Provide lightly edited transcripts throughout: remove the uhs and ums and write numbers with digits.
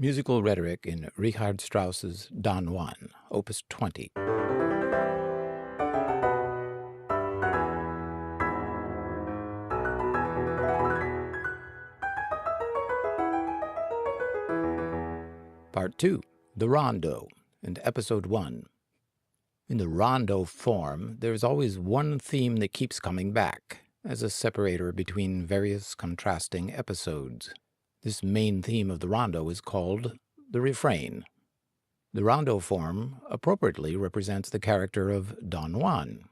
Musical Rhetoric in Richard Strauss's Don Juan, Opus 20. Part 2, the Rondo, and Episode 1. In the rondo form, there is always one theme that keeps coming back, as a separator between various contrasting episodes. This main theme of the rondo is called the refrain. The rondo form appropriately represents the character of Don Juan.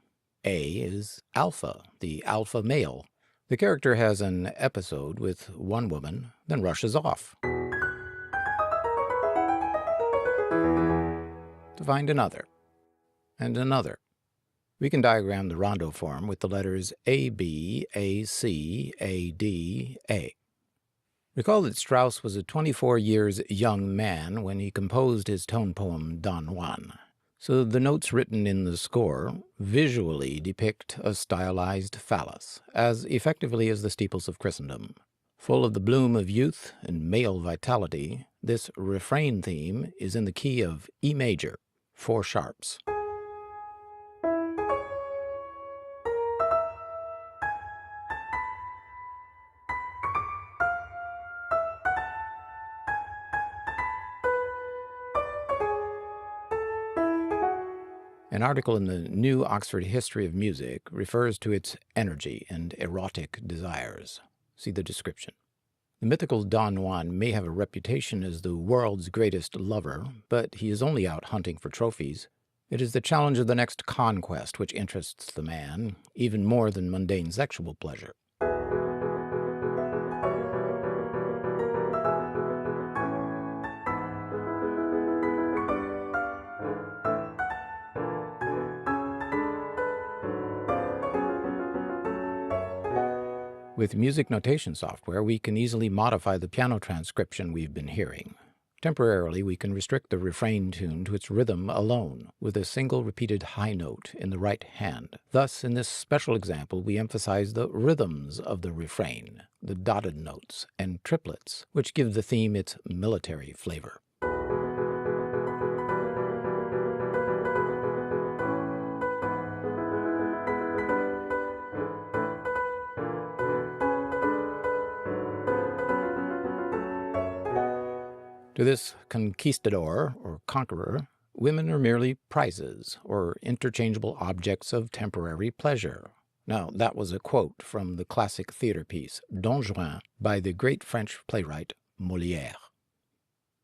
A is alpha, the alpha male. The character has an episode with one woman, then rushes off to find another, and another. We can diagram the rondo form with the letters A, B, A, C, A, D, A. Recall that Strauss was a 24 years young man when he composed his tone poem Don Juan, so the notes written in the score visually depict a stylized phallus, as effectively as the steeples of Christendom. Full of the bloom of youth and male vitality, this refrain theme is in the key of E major, 4 sharps. An article in the New Oxford History of Music refers to its energy and erotic desires. See the description. The mythical Don Juan may have a reputation as the world's greatest lover, but he is only out hunting for trophies. It is the challenge of the next conquest which interests the man, even more than mundane sexual pleasure. With music notation software, we can easily modify the piano transcription we've been hearing. Temporarily, we can restrict the refrain tune to its rhythm alone, with a single repeated high note in the right hand. Thus, in this special example, we emphasize the rhythms of the refrain, the dotted notes, and triplets, which give the theme its military flavor. To this conquistador, or conqueror, women are merely prizes, or interchangeable objects of temporary pleasure. Now, that was a quote from the classic theater piece, Don Juan, by the great French playwright Molière.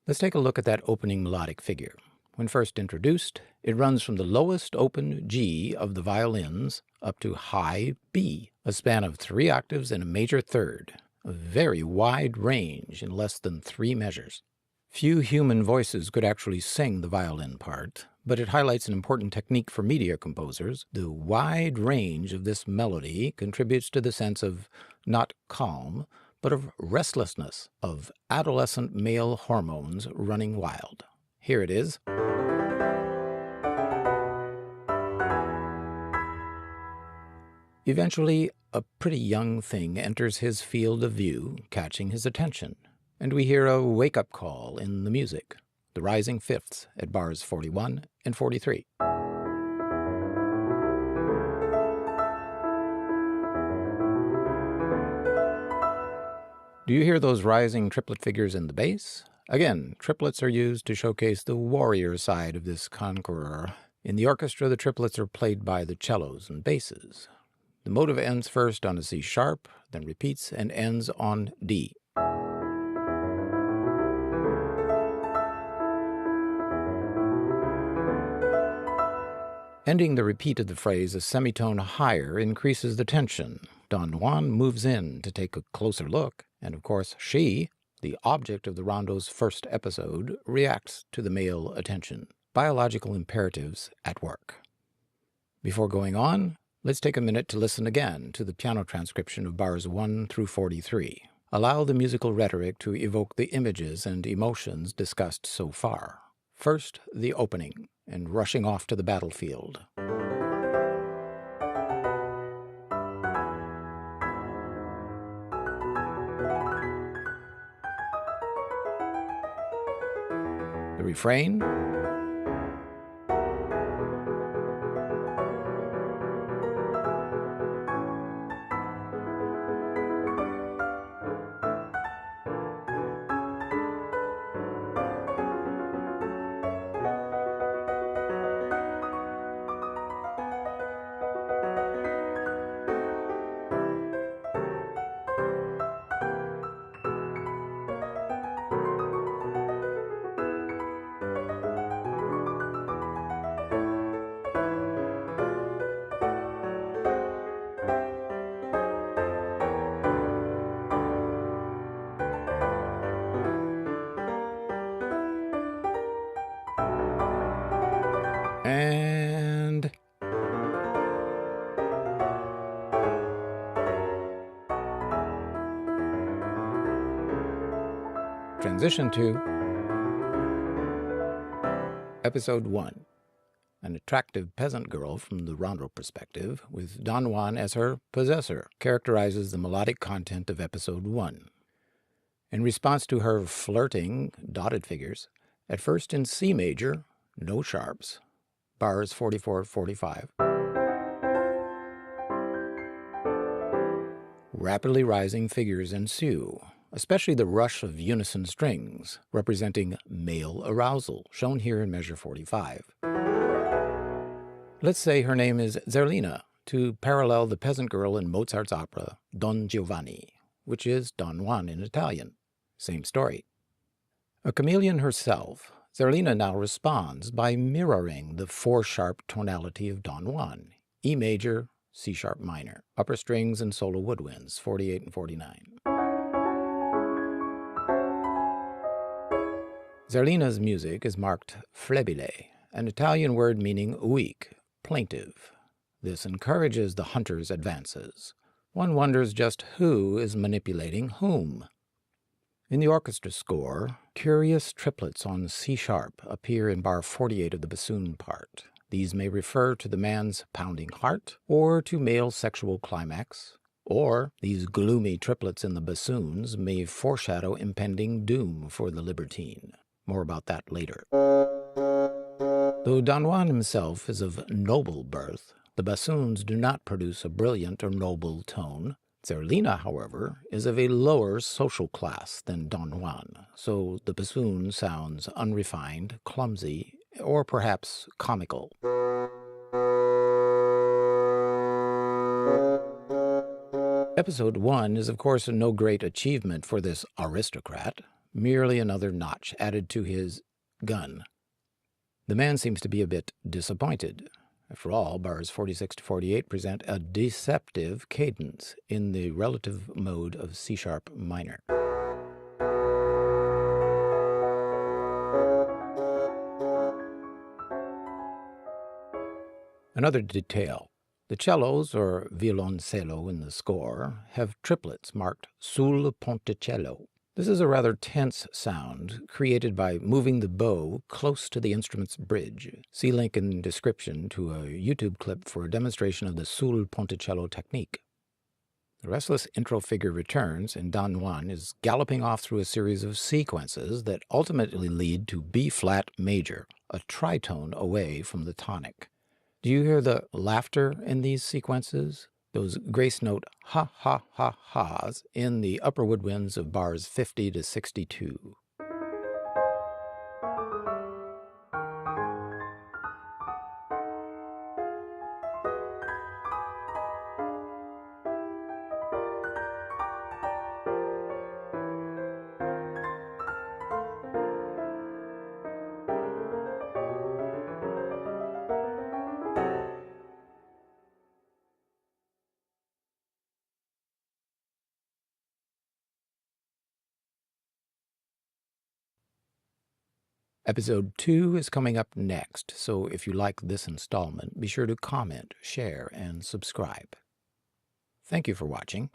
Let's take a look at that opening melodic figure. When first introduced, it runs from the lowest open G of the violins up to high B, a span of 3 octaves and a major third, a very wide range in less than 3 measures. Few human voices could actually sing the violin part, but it highlights an important technique for media composers. The wide range of this melody contributes to the sense of not calm, but of restlessness, of adolescent male hormones running wild. Here it is. Eventually, a pretty young thing enters his field of view, catching his attention. And we hear a wake-up call in the music, the rising fifths at bars 41 and 43. Do you hear those rising triplet figures in the bass? Again, triplets are used to showcase the warrior side of this conqueror. In the orchestra, the triplets are played by the cellos and basses. The motive ends first on a C sharp, then repeats and ends on D. Ending the repeat of the phrase a semitone higher increases the tension. Don Juan moves in to take a closer look, and of course she, the object of the rondo's first episode, reacts to the male attention. Biological imperatives at work. Before going on, let's take a minute to listen again to the piano transcription of bars 1 through 43. Allow the musical rhetoric to evoke the images and emotions discussed so far. First, the opening, and rushing off to the battlefield. The refrain. And transition to Episode 1, an attractive peasant girl from the Rondo perspective, with Don Juan as her possessor, characterizes the melodic content of Episode 1. In response to her flirting dotted figures, at first in C major, no sharps, bars 44-45, rapidly rising figures ensue, especially the rush of unison strings, representing male arousal, shown here in measure 45. Let's say her name is Zerlina, to parallel the peasant girl in Mozart's opera Don Giovanni, which is Don Juan in Italian. Same story. A chameleon herself, Zerlina now responds by mirroring the 4-sharp tonality of Don Juan, E major, C sharp minor, upper strings and solo woodwinds, 48 and 49. Zerlina's music is marked flebile, an Italian word meaning weak, plaintive. This encourages the hunter's advances. One wonders just who is manipulating whom. In the orchestra score, curious triplets on C-sharp appear in bar 48 of the bassoon part. These may refer to the man's pounding heart, or to male sexual climax, or these gloomy triplets in the bassoons may foreshadow impending doom for the libertine. More about that later. Though Don Juan himself is of noble birth, the bassoons do not produce a brilliant or noble tone. Zerlina, however, is of a lower social class than Don Juan, so the bassoon sounds unrefined, clumsy, or perhaps comical. Episode 1 is of course no great achievement for this aristocrat, merely another notch added to his gun. The man seems to be a bit disappointed. After all, bars 46 to 48 present a deceptive cadence in the relative mode of C-sharp minor. Another detail. The cellos, or violoncello in the score, have triplets marked sul ponticello. This is a rather tense sound created by moving the bow close to the instrument's bridge. See link in description to a YouTube clip for a demonstration of the sul ponticello technique. The restless intro figure returns, and Don Juan is galloping off through a series of sequences that ultimately lead to B-flat major, a tritone away from the tonic. Do you hear the laughter in these sequences? Those grace note ha-ha-ha-ha's in the upper woodwinds of bars 50 to 62. Episode 2 is coming up next, so if you like this installment, be sure to comment, share, and subscribe. Thank you for watching.